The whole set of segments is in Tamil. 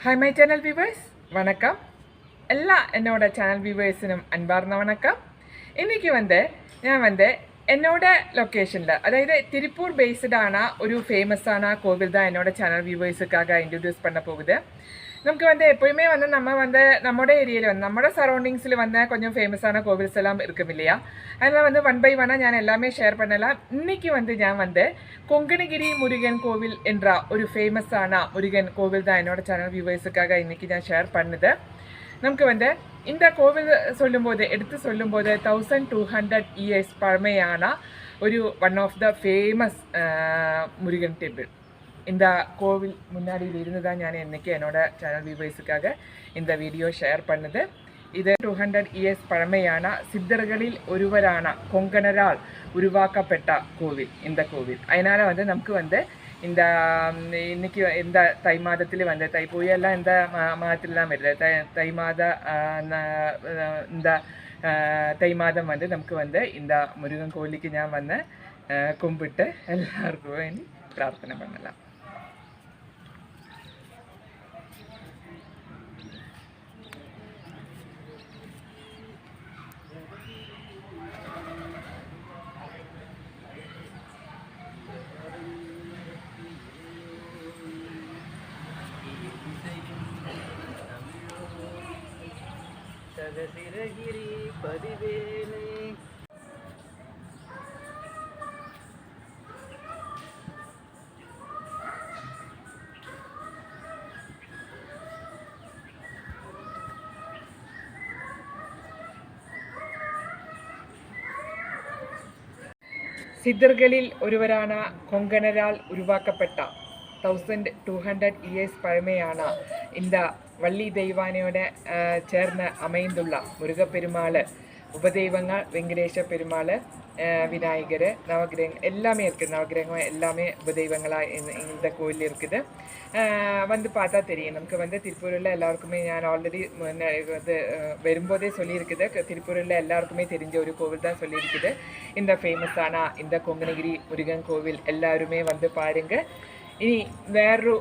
ஹாய் மை சேனல் வியூவர்ஸ், வணக்கம். எல்லா என்னோட சேனல் வியூவர்ஸினும் அன்பார்ந்த வணக்கம். இன்றைக்கி நான் என்னோட லொக்கேஷனில், அதாவது திருப்பூர் பேஸ்டான ஒரு ஃபேமஸான கோவில் தான் என்னோட சேனல் வியூவர்ஸுக்காக இன்ட்ரடியூஸ் பண்ண போகுது. நமக்கு எப்போயுமே நம்மளோட ஏரியாவில் நம்மளோட சரௌண்டிங்ஸில் கொஞ்சம் ஃபேமஸான கோவில்ஸ் எல்லாம் இருக்கும் இல்லையா? அதில் ஒன் பை ஒன்னாக ഞാൻ எல்லாமே ஷேர் பண்ணலாம். இன்றைக்கி ഞാൻ கொங்கணகிரி முருகன் கோவில் என்ற ஒரு ஃபேமஸான முருகன் கோவில் தான் என்னோட சேனல் வியூவர்ஸுக்காக இன்றைக்கி நான் ஷேர் பண்ணுது. நமக்கு இந்த கோவில் எடுத்து சொல்லும்போது 1200 இயர்ஸ் பழமையான ஒரு one of the famous Murugan temple. இந்த கோவில் முன்னாடியில் இருந்து தான் நான் இன்றைக்கி என்னோட சேனல் வியூவர்ஸுக்காக இந்த வீடியோ ஷேர் பண்ணுது. இது 200 இயர்ஸ் பழமையான சித்தர்களில் ஒருவரான கொங்கணரால் உருவாக்கப்பட்ட கோவில் இந்த கோவில். அதனால் நமக்கு இந்த இன்னைக்கு இந்த தை மாதத்தில் தைப்பூயெல்லாம் இந்த மாதத்திலாம் வருது. தை மாத இந்த தை மாதம் நமக்கு இந்த முருகன் கோவிலுக்கு ഞാൻ கும்பிட்டு எல்லாருக்கும் வேண்டி பிரார்த்தனை பண்ணலாம். சகசிரகிரி பதிவேலே சித்தர்களில் ஒருவரான கொங்கணரால் உருவாக்கப்பட்ட 1200 இயர்ஸ் பழமையான இந்த வள்ளி தெய்வானையோட சேர்ந்து அமைந்துள்ள முருகப்பெருமாள், உபதெய்வங்கள் வெங்கடேஷ பெருமாள், விநாயகர், நவகிரகம் எல்லாமே இருக்குது. நவகிரகம் எல்லாமே உபதெய்வங்களாக இந்த கோயில் இருக்குது. பார்த்தா தெரியும். நமக்கு திருப்பூரில் எல்லாருக்குமே நான் ஆல்ரெடி வரும்போதே சொல்லியிருக்குது. திருப்பூரில் எல்லாருக்குமே தெரிஞ்ச ஒரு கோவில் தான் சொல்லியிருக்குது. இந்த ஃபேமஸான இந்த கொங்கணகிரி முருகன் கோவில் எல்லாருமே பாருங்கள். இனி வேறொரு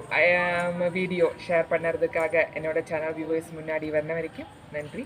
வீடியோ ஷேர் பண்ணுறதுக்காக என்னோட சேனல் வியூவர்ஸ் முன்னாடி வரைக்கும் நன்றி.